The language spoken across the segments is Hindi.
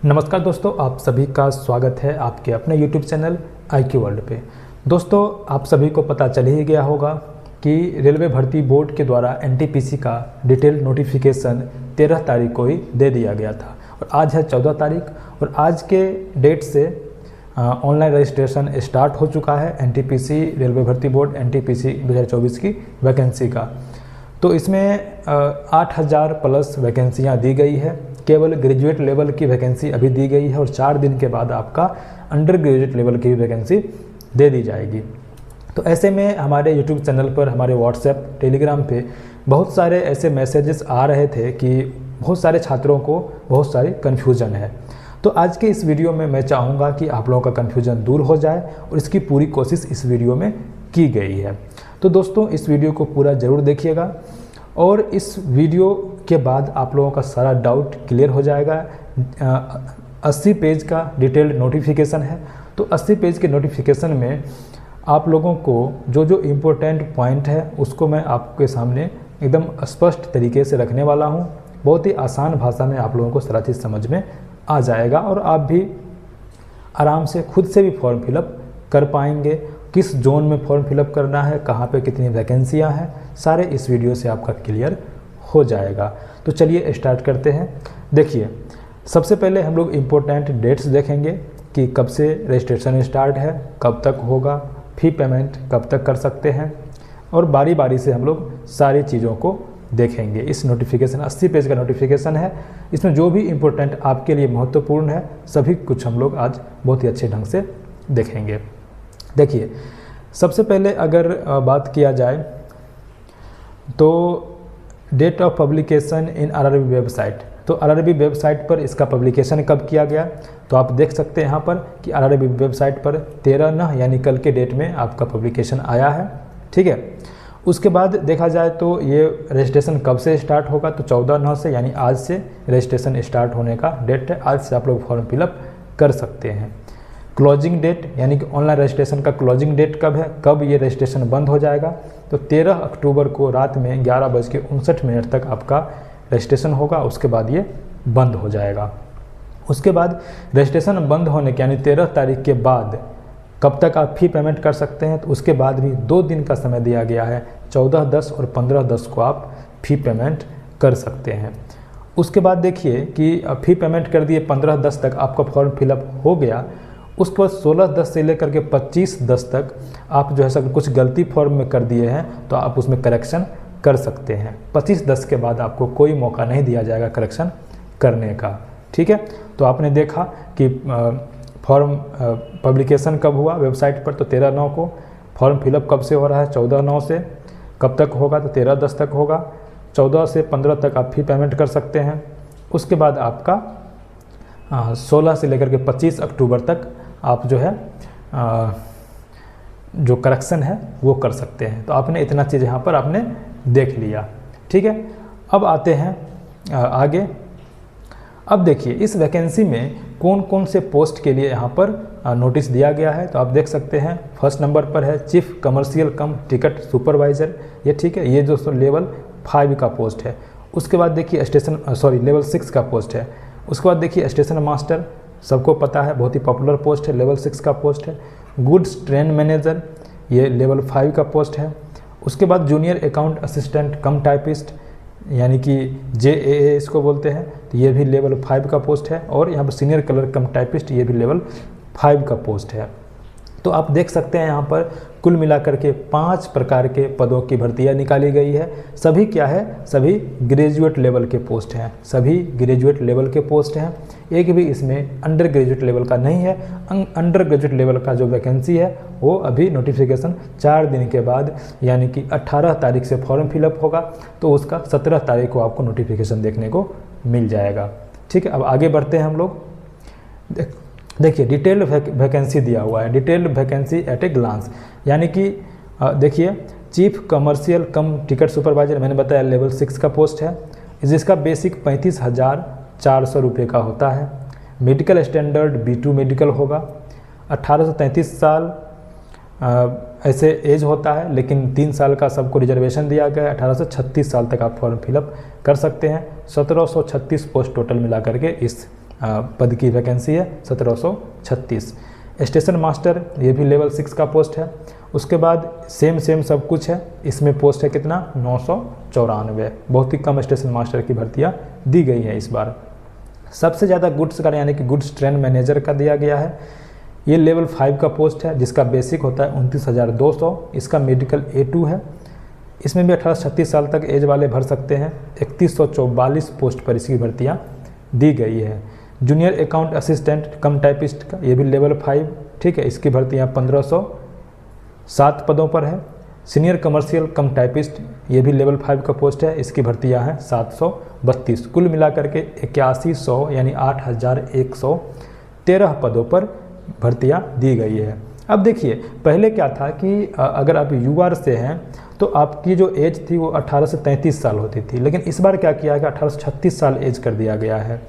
नमस्कार दोस्तों, आप सभी का स्वागत है आपके अपने YouTube चैनल IQ वर्ल्ड पे। दोस्तों, आप सभी को पता चल ही गया होगा कि रेलवे भर्ती बोर्ड के द्वारा NTPC का डिटेल नोटिफिकेशन 13 तारीख को ही दे दिया गया था और आज है 14 तारीख और आज के डेट से ऑनलाइन रजिस्ट्रेशन स्टार्ट हो चुका है NTPC रेलवे भर्ती बोर्ड NTPC 2024 की वैकेंसी का। तो इसमें 8000 प्लस वैकेंसियाँ दी गई है। केवल ग्रेजुएट लेवल की वैकेंसी अभी दी गई है और 4 दिन के बाद आपका अंडर ग्रेजुएट लेवल की भी वैकेंसी दे दी जाएगी। तो ऐसे में हमारे यूट्यूब चैनल पर, हमारे व्हाट्सएप, टेलीग्राम पे बहुत सारे ऐसे मैसेजेस आ रहे थे कि बहुत सारे छात्रों को बहुत सारी कन्फ्यूज़न है। तो आज के इस वीडियो में मैं चाहूँगा कि आप लोगों का कन्फ्यूज़न दूर हो जाए और इसकी पूरी कोशिश इस वीडियो में की गई है। तो दोस्तों, इस वीडियो को पूरा ज़रूर देखिएगा और इस वीडियो के बाद आप लोगों का सारा डाउट क्लियर हो जाएगा। 80 पेज का डिटेल्ड नोटिफिकेशन है। तो 80 पेज के नोटिफिकेशन में आप लोगों को जो जो इम्पोर्टेंट पॉइंट है उसको मैं आपके सामने एकदम स्पष्ट तरीके से रखने वाला हूँ। बहुत ही आसान भाषा में आप लोगों को सारा चीज़ समझ में आ जाएगा और आप भी आराम से खुद से भी फॉर्म फिलअप कर पाएंगे। किस जोन में फॉर्म फिलअप करना है, कहाँ पे कितनी वैकेंसियाँ हैं, सारे इस वीडियो से आपका क्लियर हो जाएगा। तो चलिए स्टार्ट करते हैं। देखिए, सबसे पहले हम लोग इम्पोर्टेंट डेट्स देखेंगे कि कब से रजिस्ट्रेशन स्टार्ट है, कब तक होगा, फी पेमेंट कब तक कर सकते हैं और बारी बारी से हम लोग सारी चीज़ों को देखेंगे। इस नोटिफिकेशन 80 पेज का नोटिफिकेशन है। इसमें जो भी इम्पोर्टेंट आपके लिए महत्वपूर्ण है सभी कुछ हम लोग आज बहुत ही अच्छे ढंग से देखेंगे। देखिए, सबसे पहले अगर बात किया जाए तो date of publication in RRB website. तो RRB वेबसाइट पर इसका पब्लिकेशन कब किया गया, तो आप देख सकते हैं यहाँ पर कि RRB वेबसाइट पर 13/9 यानी कल के डेट में आपका पब्लिकेशन आया है। ठीक है। उसके बाद देखा जाए तो ये रजिस्ट्रेशन कब से स्टार्ट होगा, तो 14/9 से यानी आज से रजिस्ट्रेशन स्टार्ट होने का डेट है। आज से आप लोग फॉर्म फिलअप कर सकते हैं। क्लोजिंग डेट यानी कि ऑनलाइन रजिस्ट्रेशन का क्लोजिंग डेट कब है, कब ये रजिस्ट्रेशन बंद हो जाएगा, तो 13 अक्टूबर को रात में 11:59 तक आपका रजिस्ट्रेशन होगा। उसके बाद ये बंद हो जाएगा। उसके बाद रजिस्ट्रेशन बंद होने के यानी 13 तारीख के बाद कब तक आप फी पेमेंट कर सकते हैं, तो उसके बाद भी 2 दिन का समय दिया गया है। 14/10 और 15/10 को आप फी पेमेंट कर सकते हैं। उसके बाद देखिए कि फी पेमेंट कर दिए, 15/10 तक आपका फॉर्म फिलअप हो गया। उसके बाद 16/10 से लेकर के 25/10 तक आप जो है सब कुछ गलती फॉर्म में कर दिए हैं तो आप उसमें करेक्शन कर सकते हैं। 25/10 के बाद आपको कोई मौका नहीं दिया जाएगा करेक्शन करने का। ठीक है। तो आपने देखा कि फॉर्म पब्लिकेशन कब हुआ वेबसाइट पर, तो 13/9 को। फॉर्म फिलअप कब से हो रहा है, 14/9 से। कब तक होगा, तो 13/10 तक होगा। 14 से 15 तक आप फी पेमेंट कर सकते हैं। उसके बाद आपका 16 से लेकर के 25 अक्टूबर तक आप जो है जो करेक्शन है वो कर सकते हैं। तो आपने इतना चीज़ यहाँ पर आपने देख लिया। ठीक है। अब आते हैं आगे। अब देखिए, इस वैकेंसी में कौन कौन से पोस्ट के लिए यहाँ पर नोटिस दिया गया है, तो आप देख सकते हैं। फर्स्ट नंबर पर है chief commercial cum ticket supervisor, ये ठीक है, ये जो लेवल 5 का पोस्ट है। उसके बाद देखिए लेवल 6 का पोस्ट है। उसके बाद देखिए स्टेशन मास्टर, सबको पता है, बहुत ही पॉपुलर पोस्ट है, लेवल 6 का पोस्ट है। गुड्स ट्रेन मैनेजर, ये लेवल 5 का पोस्ट है। उसके बाद junior account assistant cum typist यानी कि JAA इसको बोलते हैं, तो ये भी लेवल 5 का पोस्ट है। और यहाँ पर सीनियर क्लर्क कम टाइपिस्ट, ये भी लेवल 5 का पोस्ट है। तो आप देख सकते हैं यहाँ पर कुल मिलाकर के 5 प्रकार के पदों की भर्तियाँ निकाली गई है। सभी क्या है, सभी ग्रेजुएट लेवल के पोस्ट हैं, सभी ग्रेजुएट लेवल के पोस्ट हैं। एक भी इसमें अंडर ग्रेजुएट लेवल का नहीं है। अंडर ग्रेजुएट लेवल का जो वैकेंसी है वो अभी नोटिफिकेशन 4 दिन के बाद यानी कि 18 तारीख से फॉर्म फिलअप होगा, तो उसका 17 तारीख को आपको नोटिफिकेशन देखने को मिल जाएगा। ठीक है। अब आगे बढ़ते हैं हम लोग। देखिए, डिटेल्ड वैकेंसी दिया हुआ है, detailed vacancy at a glance, यानी कि देखिए chief commercial cum ticket supervisor, मैंने बताया लेवल 6 का पोस्ट है, जिसका बेसिक 35,400 रुपये का होता है। मेडिकल स्टैंडर्ड B2 मेडिकल होगा। 18 से 33 साल ऐसे एज होता है, लेकिन 3 साल का सबको रिजर्वेशन दिया गया है। 18 से 36 साल तक आप फॉर्म फिलअप कर सकते हैं। 1736 पोस्ट टोटल मिला करके इस पद की वैकेंसी है 1736। स्टेशन मास्टर ये भी लेवल 6 का पोस्ट है। उसके बाद सेम सब कुछ है, इसमें पोस्ट है कितना 994। बहुत ही कम स्टेशन मास्टर की भर्तियाँ दी गई है इस बार। सबसे ज़्यादा गुड्स का यानी कि गुड्स ट्रेन मैनेजर का दिया गया है। ये लेवल 5 का पोस्ट है जिसका बेसिक होता है 29,200। इसका मेडिकल A2 है। इसमें भी 18 से 36 साल तक एज वाले भर सकते हैं। 3144 पोस्ट पर इसकी भर्तियाँ दी गई है। Junior account assistant cum typist का ये भी लेवल 5, ठीक है, इसकी भर्तियाँ 1507 पदों पर है। सीनियर कमर्शियल कम टाइपिस्ट ये भी लेवल 5 का पोस्ट है, इसकी भर्तियाँ हैं 732। कुल मिलाकर के 8100 यानी 8113 पदों पर भर्तियाँ दी गई है। अब देखिए पहले क्या था कि अगर आप युवा से हैं तो आपकी जो एज थी वो 18 से 33 साल होती थी, लेकिन इस बार क्या किया है कि 18 से 36 साल एज कर दिया गया है।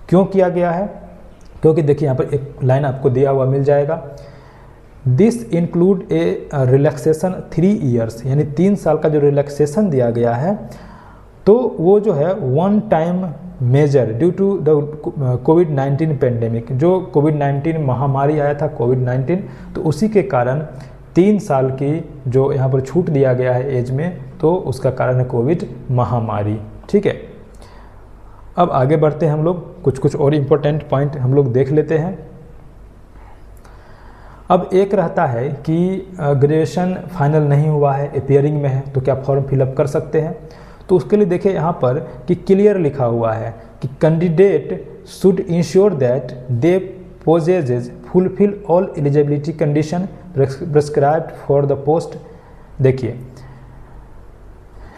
क्यों किया गया है? क्योंकि देखिए यहाँ पर एक लाइन आपको दिया हुआ मिल जाएगा, this include A relaxation 3 years, यानी 3 साल का जो रिलैक्सेशन दिया गया है तो वो जो है one time measure due to the कोविड-19 पेंडेमिक। जो कोविड-19 महामारी आया था कोविड-19, तो उसी के कारण 3 साल की जो यहाँ पर छूट दिया गया है एज में, तो उसका कारण है कोविड महामारी। ठीक है, अब आगे बढ़ते हैं हम लोग, कुछ और इम्पोर्टेंट पॉइंट हम लोग देख लेते हैं। अब एक रहता है कि ग्रेजुएशन फाइनल नहीं हुआ है, अपियरिंग में है, तो क्या फॉर्म फिलअप कर सकते हैं? तो उसके लिए देखिए यहाँ पर कि क्लियर लिखा हुआ है कि candidate should ensure that they possess fulfil all eligibility condition prescribed for the post. देखिए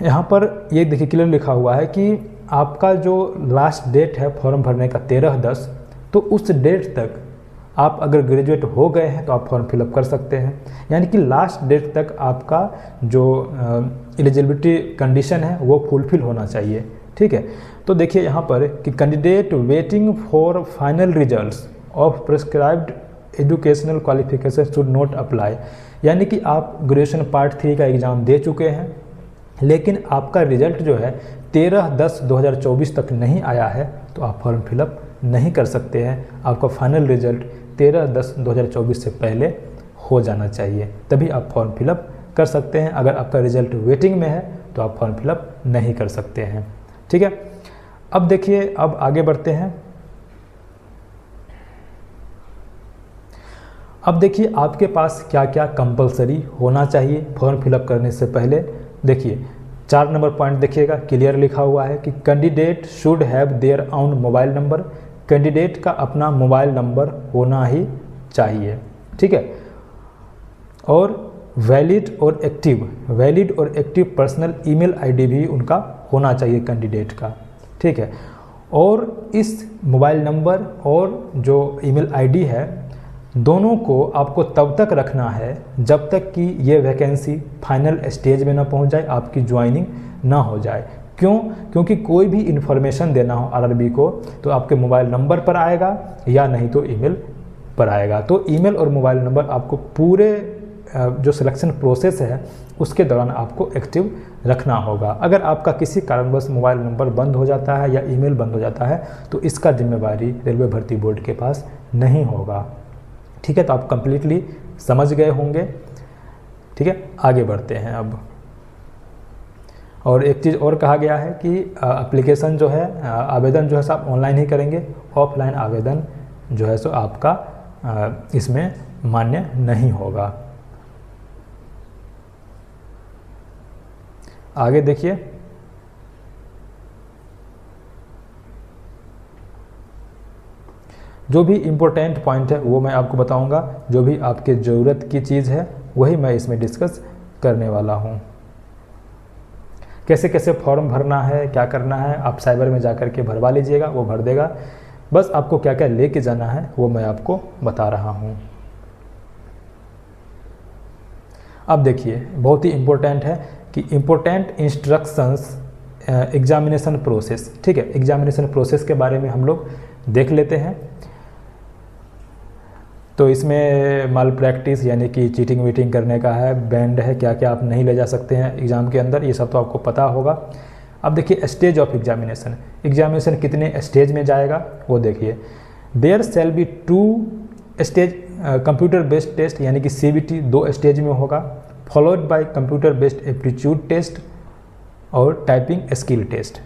यहाँ पर ये देखिए क्लियर लिखा हुआ है कि आपका जो लास्ट डेट है फॉर्म भरने का 13/10, तो उस डेट तक आप अगर ग्रेजुएट हो गए हैं तो आप फॉर्म फिलअप कर सकते हैं। यानी कि लास्ट डेट तक आपका जो एलिजिबिलिटी कंडीशन है वो फुलफिल होना चाहिए। ठीक है, तो देखिए यहाँ पर कि candidate waiting for final results of prescribed educational qualification should not apply. यानी कि आप ग्रेजुएशन पार्ट 3 का एग्ज़ाम दे चुके हैं, लेकिन आपका रिजल्ट जो है 13/10/2024 तक नहीं आया है, तो आप फॉर्म फिलअप नहीं कर सकते हैं। आपका फाइनल रिजल्ट 13/10/2024 से पहले हो जाना चाहिए, तभी आप फॉर्म फिलअप कर सकते हैं। अगर आपका रिजल्ट वेटिंग में है तो आप फॉर्म फिलअप नहीं कर सकते हैं। ठीक है, अब देखिए, अब आगे बढ़ते हैं। अब देखिए आपके पास क्या क्या कंपलसरी होना चाहिए फॉर्म फिलअप करने से पहले। देखिए 4 नंबर पॉइंट देखिएगा, क्लियर लिखा हुआ है कि candidate should have their own mobile number. Candidate का अपना मोबाइल नंबर होना ही चाहिए। ठीक है, और वैलिड और एक्टिव पर्सनल ईमेल आईडी भी उनका होना चाहिए कैंडिडेट का। ठीक है, और इस मोबाइल नंबर और जो ईमेल आईडी है दोनों को आपको तब तक रखना है जब तक कि ये वैकेंसी फाइनल स्टेज में ना पहुंच जाए, आपकी ज्वाइनिंग ना हो जाए। क्यों? क्योंकि कोई भी इन्फॉर्मेशन देना हो आरआरबी को तो आपके मोबाइल नंबर पर आएगा या नहीं तो ईमेल पर आएगा। तो ईमेल और मोबाइल नंबर आपको पूरे जो सिलेक्शन प्रोसेस है उसके दौरान आपको एक्टिव रखना होगा। अगर आपका किसी कारणवश मोबाइल नंबर बंद हो जाता है या ईमेल बंद हो जाता है तो इसका जिम्मेवारी रेलवे भर्ती बोर्ड के पास नहीं होगा। ठीक है, तो आप कंप्लीटली समझ गए होंगे। ठीक है, आगे बढ़ते हैं अब। और एक चीज़ और कहा गया है कि एप्लीकेशन जो है, आवेदन जो है सब ऑनलाइन ही करेंगे, ऑफलाइन आवेदन जो है सो आपका इसमें मान्य नहीं होगा। आगे देखिए, जो भी इम्पोर्टेंट पॉइंट है वो मैं आपको बताऊंगा। जो भी आपके ज़रूरत की चीज़ है वही मैं इसमें डिस्कस करने वाला हूँ। कैसे कैसे फॉर्म भरना है, क्या करना है, आप साइबर में जाकर के भरवा लीजिएगा, वो भर देगा। बस आपको क्या क्या लेके जाना है वो मैं आपको बता रहा हूँ। अब देखिए बहुत ही इम्पोर्टेंट है कि इम्पोर्टेंट इंस्ट्रक्शंस एग्जामिनेशन प्रोसेस। ठीक है, एग्जामिनेशन प्रोसेस के बारे में हम लोग देख लेते हैं। तो इसमें माल प्रैक्टिस यानी कि चीटिंग वीटिंग करने का है, बैंड है, क्या क्या आप नहीं ले जा सकते हैं एग्ज़ाम के अंदर, ये सब तो आपको पता होगा। अब देखिए स्टेज ऑफ एग्जामिनेशन, एग्जामिनेशन कितने स्टेज में जाएगा वो देखिए। There shall be 2 stage computer based test, यानी कि CBT 2 स्टेज में होगा, followed by computer based aptitude test और typing skill test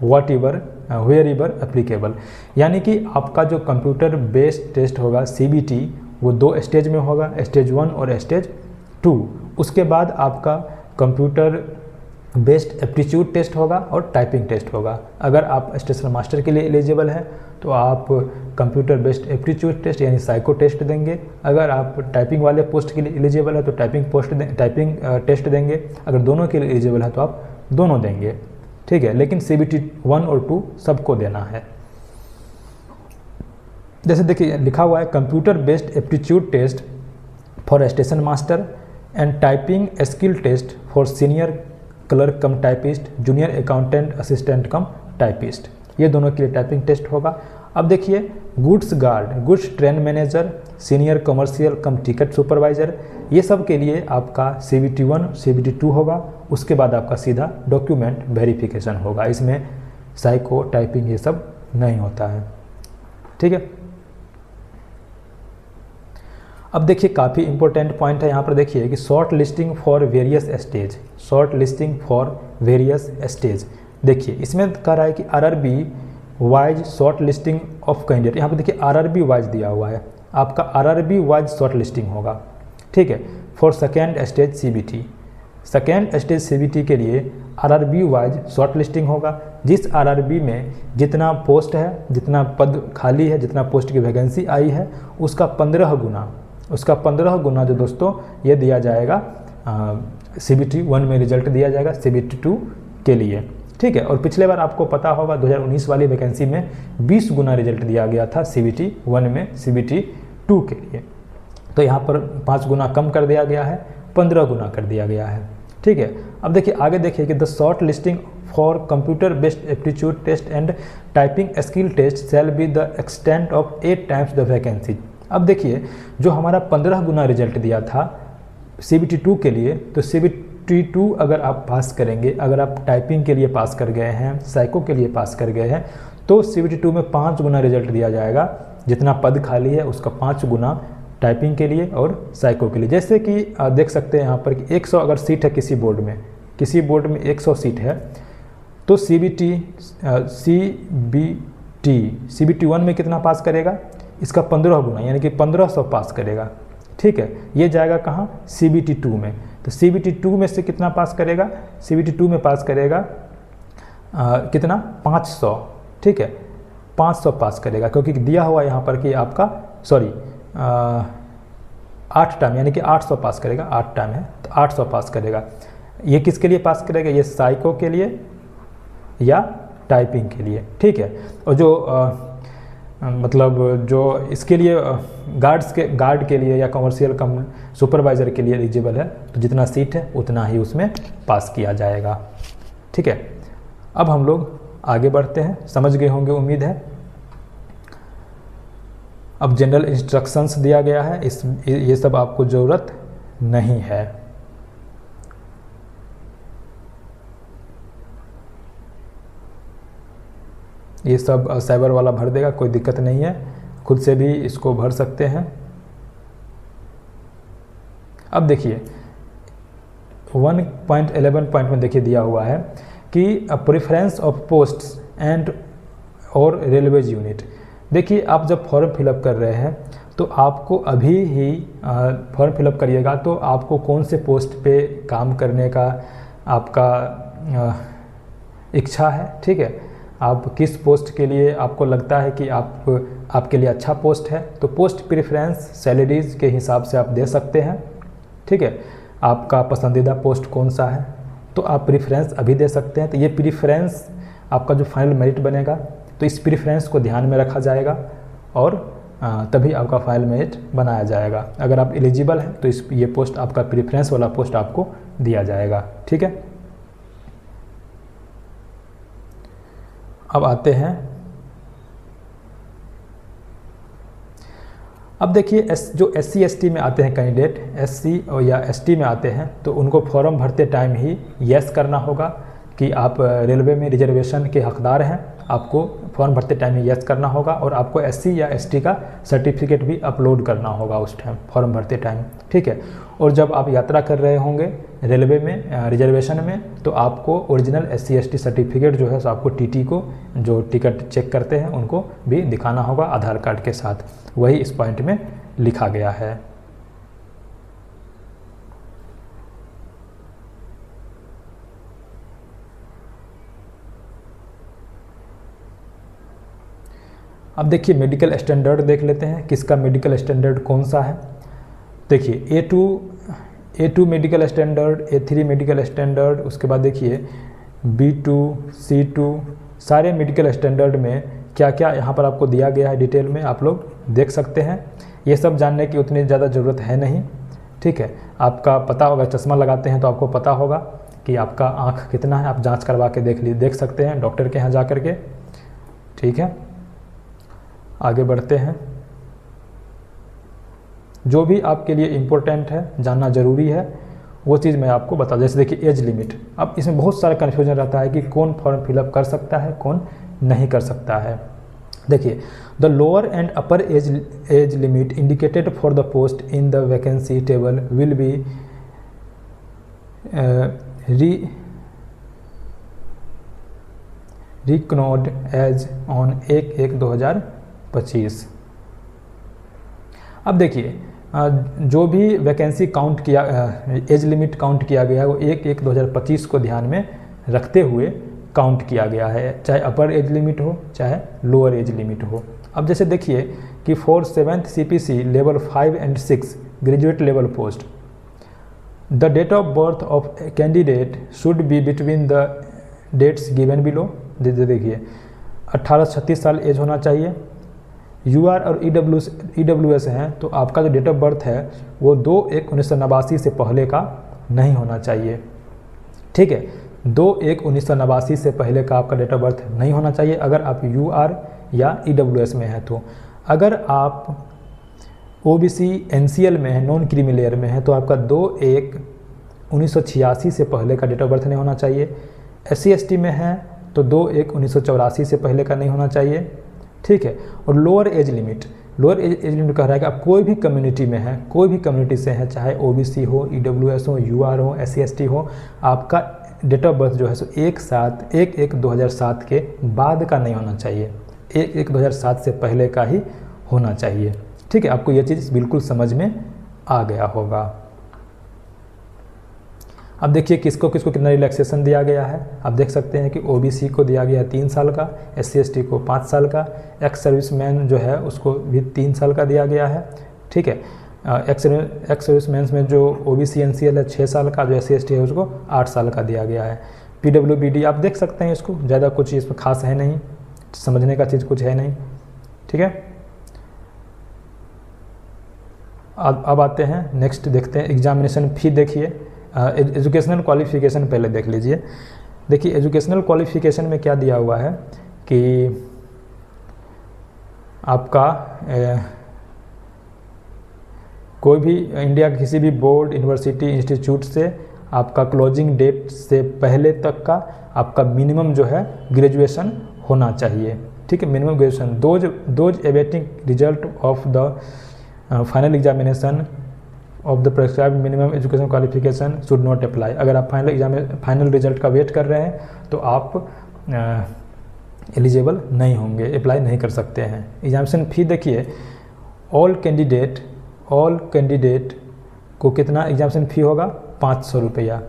whatever wherever applicable. यानी कि आपका जो कंप्यूटर बेस्ड टेस्ट होगा CBT वो 2 स्टेज में होगा, स्टेज 1 और स्टेज 2। उसके बाद आपका कंप्यूटर बेस्ड एप्टीट्यूड टेस्ट होगा और टाइपिंग टेस्ट होगा। अगर आप स्टेशन मास्टर के लिए एलिजिबल हैं तो आप कंप्यूटर बेस्ड एप्टीट्यूड टेस्ट यानी साइको टेस्ट देंगे। अगर आप टाइपिंग वाले पोस्ट के लिए एलिजिबल है तो टाइपिंग टेस्ट देंगे। अगर दोनों के लिए एलिजिबल है तो आप दोनों देंगे, ठीक है। लेकिन CBT 1 और 2 सबको देना है। जैसे देखिए लिखा हुआ है computer based aptitude test for station master and typing skill test for senior clerk cum typist, junior accountant assistant cum typist, ये दोनों के लिए टाइपिंग टेस्ट होगा। अब देखिए goods guard, goods train manager, senior commercial cum ticket supervisor, ये सब के लिए आपका CBT 1 CBT 2 होगा। उसके बाद आपका सीधा डॉक्यूमेंट वेरिफिकेशन होगा, इसमें साइको टाइपिंग ये सब नहीं होता है, ठीक है। अब देखिए काफ़ी इंपॉर्टेंट पॉइंट है यहाँ पर, देखिए कि short listing for various stage, short listing for various stage. देखिए इसमें कह रहा है कि RRB wise short listing of candidate, यहाँ पर देखिए RRB वाइज दिया हुआ है, आपका RRB वाइज शॉर्ट लिस्टिंग होगा, ठीक है। For second stage CBT, second stage CBT के लिए RRB वाइज शॉर्ट लिस्टिंग होगा। जिस RRB में जितना पोस्ट है, जितना पद खाली है, जितना पोस्ट की वैकेंसी आई है उसका 15 गुना जो दोस्तों ये दिया जाएगा CBT 1 में रिजल्ट दिया जाएगा CBT 2 के लिए, ठीक है। और पिछले बार आपको पता होगा 2019 वाली वैकेंसी में 20 गुना रिजल्ट दिया गया था CBT 1 में CBT 2 के लिए, तो यहाँ पर 5 गुना कम कर दिया गया है, 15 गुना कर दिया गया है, ठीक है। अब देखिए आगे देखिए कि the short listing for computer based aptitude test and typing skill test shall be the extent of 8 times the vacancy. अब देखिए जो हमारा 15 गुना रिजल्ट दिया था CBT 2 के लिए, तो CBT 2 अगर आप पास करेंगे, अगर आप टाइपिंग के लिए पास कर गए हैं, साइको के लिए पास कर गए हैं, तो CBT 2 में 5 गुना रिजल्ट दिया जाएगा, जितना पद खाली है उसका 5 गुना टाइपिंग के लिए और साइको के लिए। जैसे कि देख सकते हैं यहाँ पर कि 100 अगर सीट है किसी बोर्ड में 100 सीट है, तो CBT 1 में कितना पास करेगा, इसका 15 गुना यानी कि 1500 पास करेगा, ठीक है। ये जाएगा कहाँ, CBT 2 में, तो CBT 2 में से कितना पास करेगा, CBT 2 में पास करेगा कितना 500, ठीक है, 500 पास करेगा, क्योंकि दिया हुआ यहाँ पर कि आपका 8 टाइम यानी कि 800 पास करेगा, 8 टाइम है तो 800 पास करेगा। ये किसके लिए पास करेगा, ये साइको के लिए या टाइपिंग के लिए, ठीक है। और जो मतलब जो इसके लिए गार्ड के लिए या कमर्शियल कम सुपरवाइज़र के लिए एलिजिबल है, तो जितना सीट है उतना ही उसमें पास किया जाएगा, ठीक है। अब हम लोग आगे बढ़ते हैं, समझ गए होंगे उम्मीद है। अब जनरल इंस्ट्रक्शंस दिया गया है, ये सब आपको ज़रूरत नहीं है। ये सब साइबर वाला भर देगा, कोई दिक्कत नहीं है, खुद से भी इसको भर सकते हैं। अब देखिए 1.11 पॉइंट में देखिए दिया हुआ है कि प्रेफरेंस ऑफ पोस्ट्स एंड और रेलवेज यूनिट। देखिए आप जब फॉर्म फिलअप कर रहे हैं तो आपको अभी ही फॉर्म फिलअप करिएगा तो आपको कौन से पोस्ट पे काम करने का आपका इच्छा है, ठीक है। आप किस पोस्ट के लिए आपको लगता है कि आपके लिए अच्छा पोस्ट है, तो पोस्ट प्रेफरेंस सैलरीज के हिसाब से आप दे सकते हैं, ठीक है। आपका पसंदीदा पोस्ट कौन सा है तो आप प्रेफरेंस अभी दे सकते हैं। तो ये प्रेफरेंस आपका जो फाइनल मेरिट बनेगा तो इस प्रेफरेंस को ध्यान में रखा जाएगा और तभी आपका फाइनल मेरिट बनाया जाएगा। अगर आप एलिजिबल हैं तो ये पोस्ट आपका प्रेफरेंस वाला पोस्ट आपको दिया जाएगा, ठीक है। अब आते हैं, अब देखिए जो SC ST में आते हैं कैंडिडेट, SC और या ST में आते हैं तो उनको फॉर्म भरते टाइम ही यस करना होगा कि आप रेलवे में रिजर्वेशन के हकदार हैं आपको फॉर्म भरते टाइम में यस करना होगा और आपको एससी या एसटी का सर्टिफिकेट भी अपलोड करना होगा उस टाइम फॉर्म भरते टाइम, ठीक है। और जब आप यात्रा कर रहे होंगे रेलवे में रिजर्वेशन में, तो आपको ओरिजिनल एससी एसटी सर्टिफिकेट जो है सो आपको टीटी को जो टिकट चेक करते हैं उनको भी दिखाना होगा आधार कार्ड के साथ, वही इस पॉइंट में लिखा गया है। अब देखिए मेडिकल स्टैंडर्ड देख लेते हैं, किसका मेडिकल स्टैंडर्ड कौन सा है। देखिए A2 medical standard, A3 medical standard, उसके बाद देखिए B2, C2, सारे मेडिकल स्टैंडर्ड में क्या क्या यहाँ पर आपको दिया गया है डिटेल में आप लोग देख सकते हैं। ये सब जानने की उतनी ज़्यादा ज़रूरत है नहीं, ठीक है। आपका पता होगा, चश्मा लगाते हैं तो आपको पता होगा कि आपका आँख कितना है, आप जाँच करवा के देख सकते हैं डॉक्टर के यहाँ जा कर के, ठीक है। आगे बढ़ते हैं। जो भी आपके लिए इम्पोर्टेंट है, जानना ज़रूरी है, वो चीज़ मैं आपको बता। जैसे देखिए एज लिमिट, अब इसमें बहुत सारा कन्फ्यूजन रहता है कि कौन फॉर्म फिलअप कर सकता है, कौन नहीं कर सकता है। देखिए the lower and upper age limit indicated for the post in the vacancy table will be reckoned age on 1/1/2025। अब देखिए जो भी वैकेंसी काउंट किया, एज लिमिट काउंट किया गया है वो 1/1/2025 को ध्यान में रखते हुए काउंट किया गया है, चाहे अपर एज लिमिट हो चाहे लोअर एज लिमिट हो। अब जैसे देखिए कि for 7th CPC level 5 and 6 graduate level post the date of birth of candidate should be between the dates given below. देखिए 18 से 36 साल एज होना चाहिए। UR और EWS हैं तो आपका जो डेट ऑफ बर्थ है वो 2/1/1989 से पहले का नहीं होना चाहिए, ठीक है। 2/1/1989 से पहले का आपका डेट ऑफ बर्थ नहीं होना चाहिए अगर आप UR या EWS में है तो। अगर आप OBC NCL में है, नॉन क्रीमी लेयर में है, तो आपका 2/1/1986 से पहले का डेट ऑफ बर्थ नहीं होना चाहिए। SC ST में है तो 2/1/1984 से पहले का नहीं होना चाहिए, ठीक है। और लोअर एज लिमिट कह रहा है कि आप कोई भी कम्युनिटी में है, कोई भी कम्युनिटी से है, चाहे OBC हो, EWS हो, UR हो, SC ST हो, आपका डेट ऑफ बर्थ जो है सो 1/1/2007 के बाद का नहीं होना चाहिए, 1/1/2007 से पहले का ही होना चाहिए, ठीक है। आपको यह चीज़ बिल्कुल समझ में आ गया होगा। अब देखिए किसको किसको कितना रिलैक्सेशन दिया गया है। आप देख सकते हैं कि OBC को दिया गया है 3 साल का, SC ST को 5 साल का, एक्स सर्विसमैन जो है उसको भी 3 साल का दिया गया है, ठीक है। एक्स सर्विसमैन में जो OBC NCL है 6 साल का, जो SC ST है उसको 8 साल का दिया गया है। PWBD आप देख सकते हैं, इसको ज़्यादा कुछ इसमें खास है नहीं, समझने का चीज़ कुछ है नहीं, ठीक है। अब आते हैं नेक्स्ट, देखते हैं एग्जामिनेशन फी। देखिए एजुकेशनल क्वालिफिकेशन पहले देख लीजिए। देखिए एजुकेशनल क्वालिफिकेशन में क्या दिया हुआ है कि आपका कोई भी इंडिया के किसी भी बोर्ड, यूनिवर्सिटी, इंस्टीट्यूट से आपका क्लोजिंग डेट से पहले तक का आपका मिनिमम जो है ग्रेजुएशन होना चाहिए, ठीक है। Minimum graduation. Those awaiting result of the final examination of the prescribed minimum education qualification should not apply. अगर आप फाइनल रिजल्ट का वेट कर रहे हैं तो आप एलिजिबल नहीं होंगे, अप्लाई नहीं कर सकते हैं। एग्जामिनेशन फ़ी देखिए ऑल कैंडिडेट को कितना एग्जामिनेशन फ़ी होगा, 500 रुपया,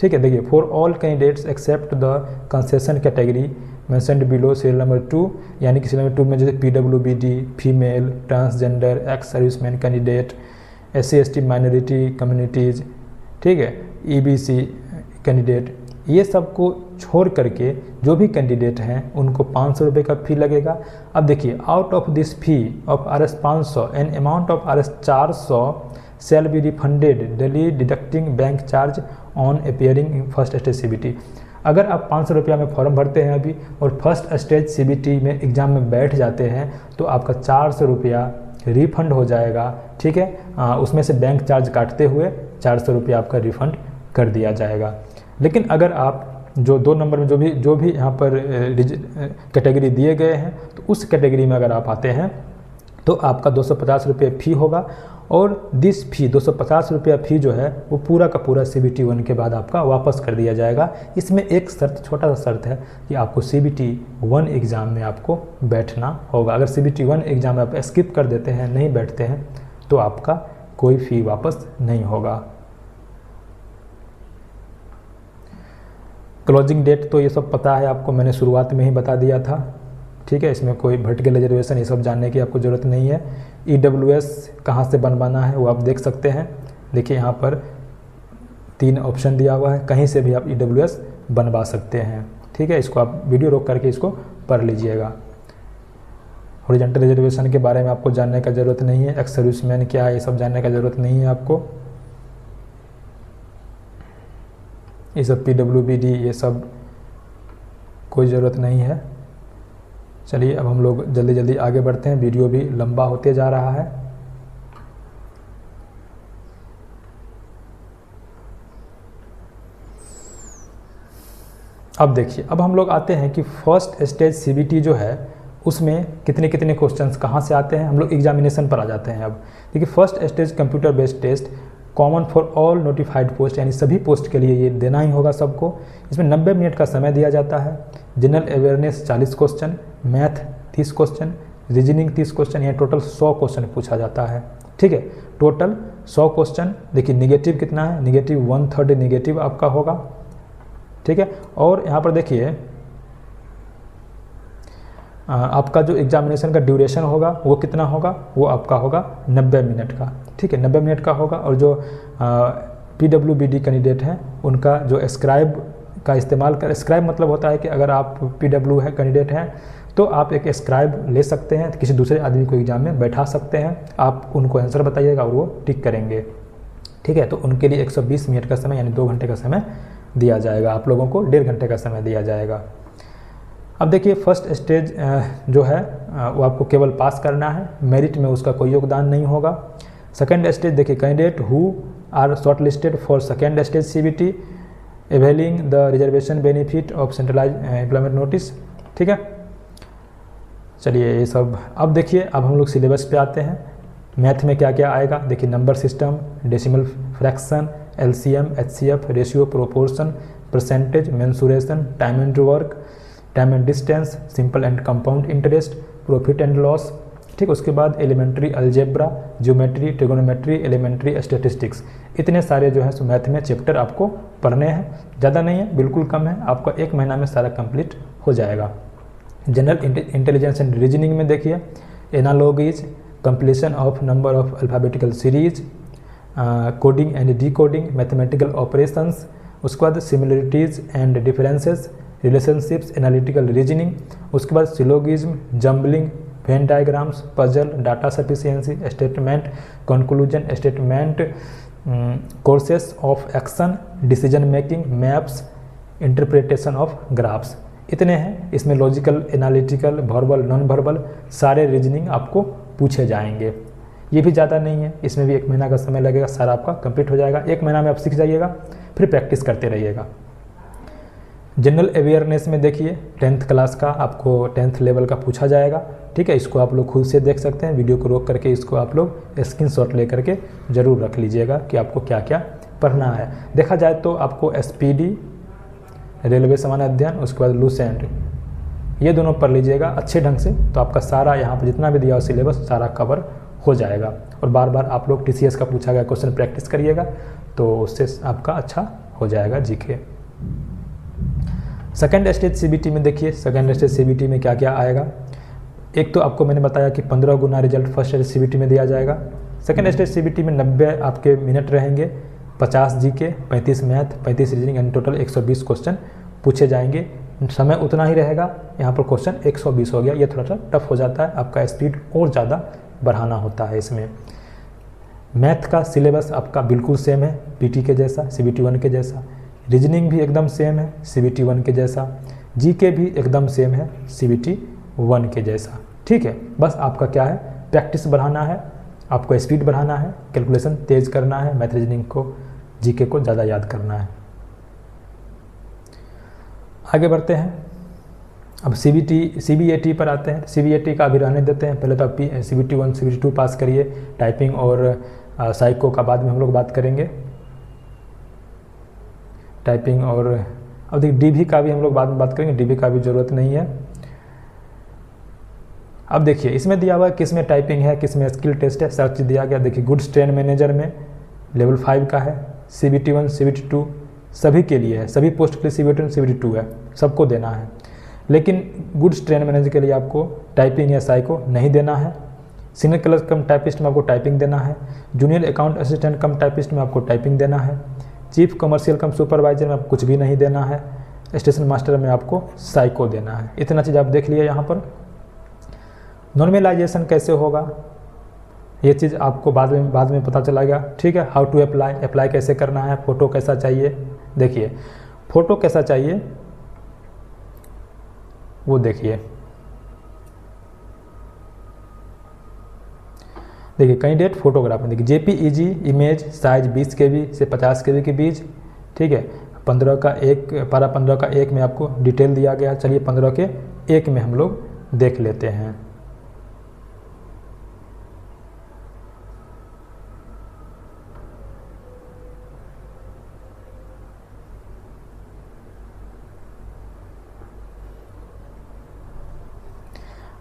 ठीक है। देखिए for all candidates except the concession category mentioned below serial number 2, यानी कि सीरियल नंबर 2 में जैसे PWBD, female, transgender, ex serviceman candidate, SC ST minority communities, ठीक है, EBC कैंडिडेट, ये सब को छोड़ करके जो भी कैंडिडेट हैं उनको 500 रुपये का फ़ी लगेगा। अब देखिए out of this fee of Rs 500 an amount of Rs 400 shall be refunded daily deducting bank charge on appearing in first stage CBT। अगर आप 500 रुपया में फॉर्म भरते हैं अभी और फर्स्ट स्टेज CBT में एग्ज़ाम में बैठ जाते हैं तो आपका 400 रुपया रिफंड हो जाएगा, ठीक है। उसमें से बैंक चार्ज काटते हुए 400 रुपया आपका रिफ़ंड कर दिया जाएगा। लेकिन अगर आप जो 2 नंबर में जो भी यहाँ पर कैटेगरी दिए गए हैं, तो उस कैटेगरी में अगर आप आते हैं तो आपका 250 रुपये फ़ी होगा। और दिस फ़ी 250 रुपया फ़ी जो है वो पूरा का पूरा CBT 1 के बाद आपका वापस कर दिया जाएगा। इसमें एक शर्त, छोटा सा शर्त है कि आपको CBT 1 एग्ज़ाम में आपको बैठना होगा। अगर CBT 1 एग्ज़ाम में आप स्किप कर देते हैं, नहीं बैठते हैं, तो आपका कोई फ़ी वापस नहीं होगा। क्लोजिंग डेट तो ये सब पता है आपको, मैंने शुरुआत में ही बता दिया था, ठीक है। इसमें कोई वर्टिकल रिजर्वेशन ये सब जानने की आपको ज़रूरत नहीं है। EWS कहाँ से बनवाना है वो आप देख सकते हैं। देखिए यहाँ पर 3 ऑप्शन दिया हुआ है, कहीं से भी आप EWS बनवा सकते हैं, ठीक है। इसको आप वीडियो रोक करके इसको पढ़ लीजिएगा। हॉरिजॉन्टल रिजर्वेशन के बारे में आपको जानने का ज़रूरत नहीं है, एक्स सर्विसमैन क्या है ये सब जानने का ज़रूरत नहीं है आपको। ये सब PWBD ये सब कोई ज़रूरत नहीं है। चलिए अब हम लोग जल्दी जल्दी आगे बढ़ते हैं, वीडियो भी लंबा होते जा रहा है। अब देखिए, अब हम लोग आते हैं कि फर्स्ट स्टेज CBT जो है उसमें कितने कितने क्वेश्चंस कहाँ से आते हैं। हम लोग एग्जामिनेशन पर आ जाते हैं। अब देखिए, first stage computer based test common for all notified post, यानी सभी पोस्ट के लिए ये देना ही होगा सबको। इसमें 90 मिनट का समय दिया जाता है। General awareness 40 question, math 30 question, reasoning 30 question, यानी टोटल 100 क्वेश्चन पूछा जाता है, ठीक है। Total 100 question. देखिए निगेटिव कितना है, निगेटिव 1/3 निगेटिव आपका होगा, ठीक है। और यहाँ पर देखिए आपका जो एग्जामिनेशन का ड्यूरेशन होगा वो कितना होगा, वो आपका होगा 90 मिनट का, ठीक है, 90 मिनट का होगा। और जो PWBD कैंडिडेट हैं उनका जो स्क्राइब का इस्तेमाल कर, स्क्राइब मतलब होता है कि अगर आप PW है कैंडिडेट हैं तो आप एक स्क्राइब ले सकते हैं, किसी दूसरे आदमी को एग्जाम में बैठा सकते हैं। आप उनको आंसर बताइएगा और वो टिक करेंगे, ठीक है। तो उनके लिए 120 मिनट का समय यानी 2 घंटे का समय दिया जाएगा। आप लोगों को 1.5 घंटे का समय दिया जाएगा। अब देखिए, फर्स्ट स्टेज जो है वो आपको केवल पास करना है, मेरिट में उसका कोई योगदान नहीं होगा। सेकेंड स्टेज देखिए, candidate who are short listed for second stage CBT availing the reservation benefit of centralize employment notice, ठीक है। चलिए ये सब, अब देखिए अब हम लोग सिलेबस पे आते हैं। मैथ में क्या क्या आएगा, देखिए number system, decimal fraction, LCM, HCF, ratio, proportion, percentage, mensuration, time and work, time and distance, simple and compound interest, profit and loss, ठीक। उसके बाद elementary algebra, geometry, trigonometry, elementary statistics. इतने सारे जो है सो मैथ में चैप्टर आपको पढ़ने हैं। ज़्यादा नहीं है, बिल्कुल कम है, आपका 1 महीना में सारा कंप्लीट हो जाएगा। जनरल इंटेलिजेंस एंड रीजनिंग में देखिए analogies, completion of number of alphabetical series, coding and decoding, mathematical operations, उसके बाद similarities and differences, relationships, analytical reasoning, उसके बाद syllogism, jumbling, venn diagrams, puzzle, data sufficiency, statement, conclusion, statement, courses of action, decision making, maps, interpretation of graphs. इतने हैं। इसमें logical, analytical, verbal, non verbal सारे रीजनिंग आपको पूछे जाएंगे। ये भी ज़्यादा नहीं है, इसमें भी 1 महीना का समय लगेगा, सारा आपका कंप्लीट हो जाएगा। 1 महीना में आप सीख जाइएगा, फिर प्रैक्टिस करते रहिएगा। जनरल अवेयरनेस में देखिए 10th क्लास का आपको 10th लेवल का पूछा जाएगा, ठीक है। इसको आप लोग खुद से देख सकते हैं, वीडियो को रोक करके इसको आप लोग स्क्रीनशॉट ले करके ज़रूर रख लीजिएगा कि आपको क्या क्या पढ़ना है। देखा जाए तो आपको SPD, रेलवे सामान्य अध्ययन, उसके बाद लूसेंट, ये दोनों पढ़ लीजिएगा अच्छे ढंग से, तो आपका सारा यहाँ पर जितना भी दिया हो सिलेबस सारा कवर हो जाएगा। और बार बार आप लोग TCS का पूछा गया क्वेश्चन प्रैक्टिस करिएगा, तो उससे आपका अच्छा हो जाएगा GK। सेकेंड स्टेज CBT में देखिए, सेकेंड स्टेज CBT में क्या क्या आएगा। एक तो आपको मैंने बताया कि 15 गुना रिजल्ट फर्स्ट स्टेज CBT में दिया जाएगा। सेकेंड स्टेज CBT में 90 आपके मिनट रहेंगे, 50 GK, 35 math, 35 reasoning, and total 120 question पूछे जाएंगे। समय उतना ही रहेगा, यहाँ पर क्वेश्चन 120 हो गया, ये थोड़ा सा टफ हो जाता है, आपका स्पीड और ज़्यादा बढ़ाना होता है इसमें। मैथ का सिलेबस आपका बिल्कुल सेम है PT के जैसा, CBT 1 के जैसा। रीजनिंग भी एकदम सेम है CBT 1 के जैसा। GK भी एकदम सेम है CBT 1 के जैसा, ठीक है। बस आपका क्या है, प्रैक्टिस बढ़ाना है, आपको स्पीड बढ़ाना है, कैलकुलेशन तेज़ करना है, मैथ रीजनिंग को, GK को ज़्यादा याद करना है। आगे बढ़ते हैं। अब CBAT पर आते हैं। CBAT का अभी रहने देते हैं, पहले तो आप CBT 1 CBT 2 पास करिए। टाइपिंग और साइको का बाद में हम लोग बात करेंगे। टाइपिंग और अब देखिए DB का भी हम लोग बाद में बात करेंगे, DB का भी ज़रूरत नहीं है। अब देखिए इसमें दिया हुआ है किस में टाइपिंग है, किस में स्किल टेस्ट है, सब चीज़ दिया गया। देखिए गुड्स ट्रेन मैनेजर में लेवल 5 का है, CBT 1 CBT 2 सभी के लिए है, सभी पोस्ट के लिए CBT 1 CBT 2 है, सबको देना है। लेकिन गुड्स ट्रेन मैनेजर के लिए आपको टाइपिंग या साइको नहीं देना है। सीनियर क्लर्क कम टाइपिस्ट में आपको टाइपिंग देना है। Junior account assistant cum typist में आपको टाइपिंग देना है। चीफ कमर्शियल कम सुपरवाइजर में आपको कुछ भी नहीं देना है। स्टेशन मास्टर में आपको साइको देना है। इतना चीज़ आप देख लिए यहाँ पर। नॉर्मलाइजेशन कैसे होगा ये चीज़ आपको बाद में पता चलेगा, ठीक है। हाउ टू अप्लाई कैसे करना है, फ़ोटो कैसा चाहिए। देखिए फ़ोटो कैसा चाहिए वो देखिए कैंडिडेट फोटोग्राफ में देखिए JPEG इमेज साइज 20 KB से 50 KB के बीच, ठीक है। 15 का 1 पारा 15 का 1 में आपको डिटेल दिया गया। चलिए 15 के 1 में हम लोग देख लेते हैं।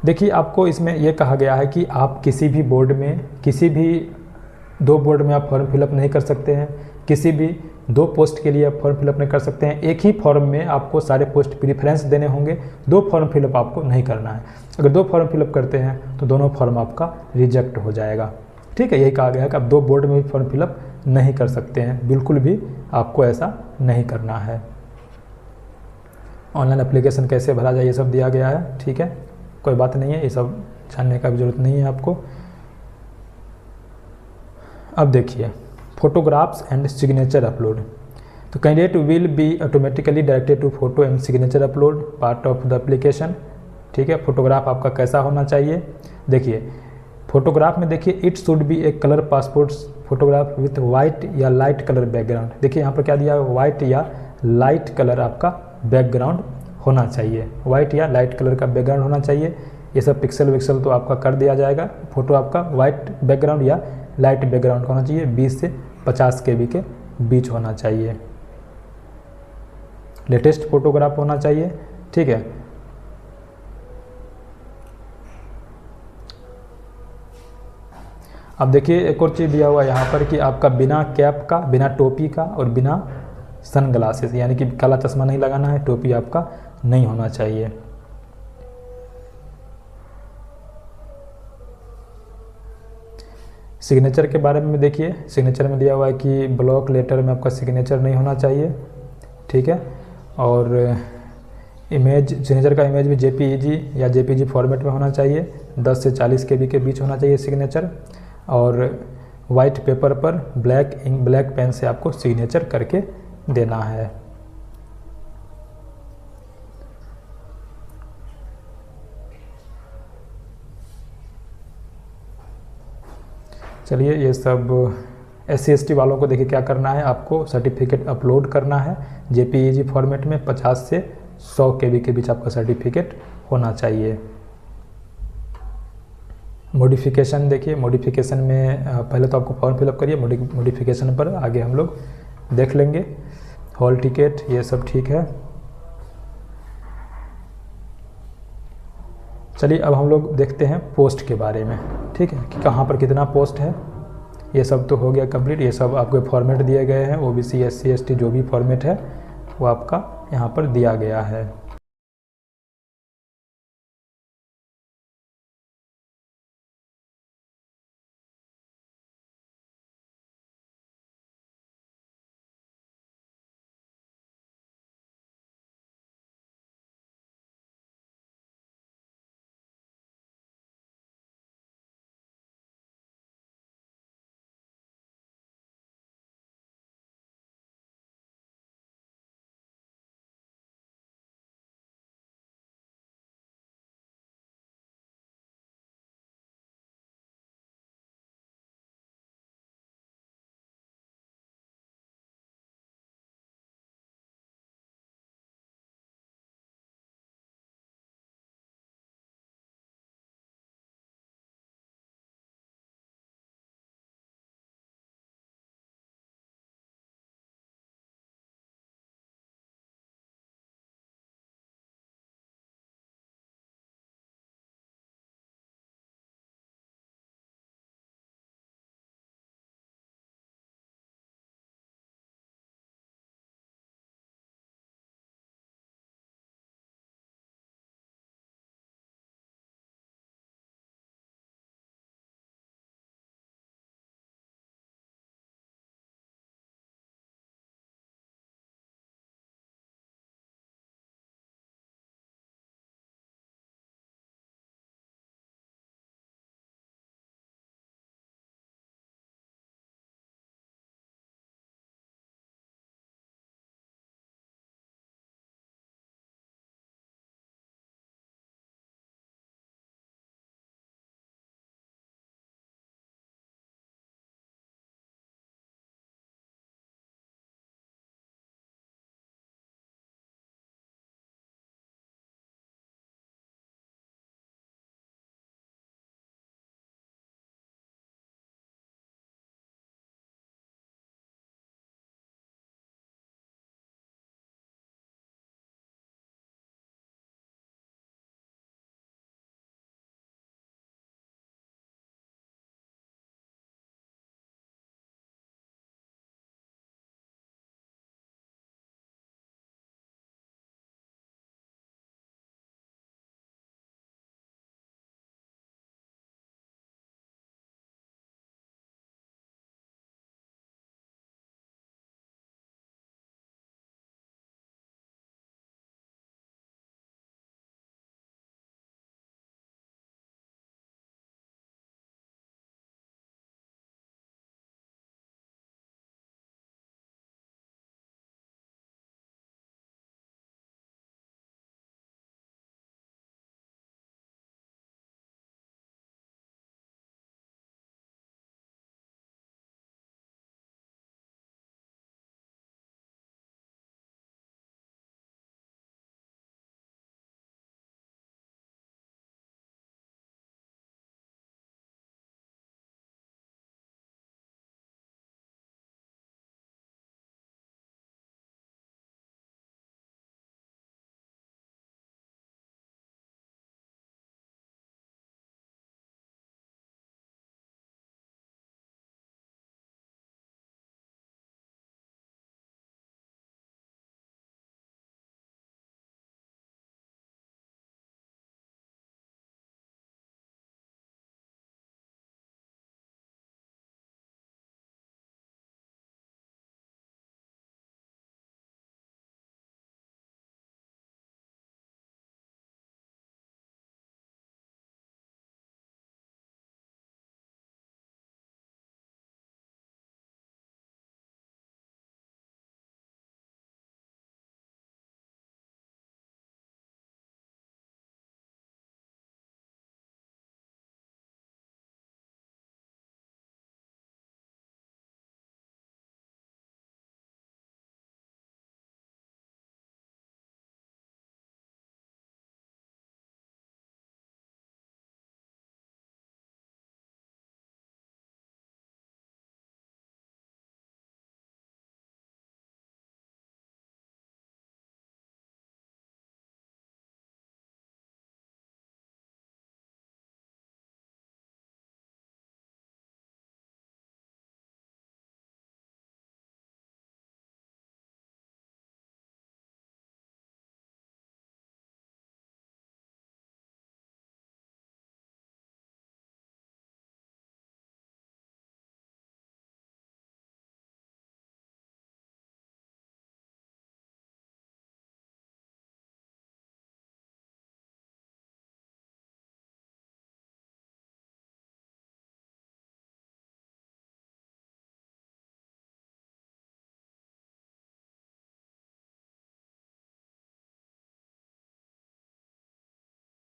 देखिए आपको इसमें यह कहा गया है कि आप किसी भी बोर्ड में, किसी भी 2 बोर्ड में आप फॉर्म फिलअप नहीं कर सकते हैं। किसी भी 2 पोस्ट के लिए आप फॉर्म फिलअप नहीं कर सकते हैं। एक ही फॉर्म में आपको सारे पोस्ट प्रीफरेंस देने होंगे। 2 फॉर्म फिलअप आपको नहीं करना है। अगर 2 फॉर्म फिलअप करते हैं तो दोनों फॉर्म आपका रिजेक्ट हो जाएगा, ठीक है। यही कहा गया है कि आप 2 बोर्ड में भी फॉर्म फिलअप नहीं कर सकते हैं, बिल्कुल भी आपको ऐसा नहीं करना है। ऑनलाइन एप्लीकेशन कैसे भरा जाए ये सब दिया गया है, ठीक है। कोई बात नहीं है, ये सब जानने का भी ज़रूरत नहीं है आपको। अब देखिए फोटोग्राफ्स एंड सिग्नेचर अपलोड। तो candidate will be automatically directed to photo and signature upload part of the application, ठीक है। फोटोग्राफ आपका कैसा होना चाहिए। देखिए फोटोग्राफ में देखिए it should be A colour passport photograph with white या लाइट कलर बैकग्राउंड। देखिए यहाँ पर क्या दिया है, वाइट या लाइट कलर आपका बैकग्राउंड होना चाहिए। वाइट या लाइट कलर का बैकग्राउंड होना चाहिए। ये सब पिक्सल विक्सल तो आपका कर दिया जाएगा। फोटो आपका वाइट बैकग्राउंड या लाइट बैकग्राउंड होना चाहिए। 20 से 50 KB के बीच होना चाहिए। लेटेस्ट फोटोग्राफ होना चाहिए, ठीक है। अब देखिए एक और चीज़ दिया हुआ है यहाँ पर कि आपका बिना कैप का, बिना टोपी का और बिना सन ग्लासेस, यानी कि काला चश्मा नहीं लगाना है, टोपी आपका नहीं होना चाहिए। सिग्नेचर के बारे में देखिए, सिग्नेचर में दिया हुआ है कि ब्लॉक लेटर में आपका सिग्नेचर नहीं होना चाहिए, ठीक है। और इमेज, सिग्नेचर का इमेज भी JPEG या JPG फॉर्मेट में होना चाहिए। 10 से 40 KB के बीच होना चाहिए सिग्नेचर। और वाइट पेपर पर ब्लैक पेन से आपको सिग्नेचर करके देना है। चलिए ये सब SC/ST वालों को देखिए क्या करना है, आपको सर्टिफिकेट अपलोड करना है JPEG फॉर्मेट में। 50 से 100 KB के बीच आपका सर्टिफिकेट होना चाहिए। मॉडिफिकेशन देखिए, मॉडिफिकेशन में पहले तो आपको फॉर्म फिलअप करिए, मॉडिफिकेशन पर आगे हम लोग देख लेंगे। हॉल टिकट ये सब ठीक है। चलिए अब हम लोग देखते हैं पोस्ट के बारे में, ठीक है, कि कहाँ पर कितना पोस्ट है। ये सब तो हो गया कंप्लीट। ये सब आपको फॉर्मेट दिए गए हैं, OBC SC ST जो भी फॉर्मेट है वो आपका यहाँ पर दिया गया है।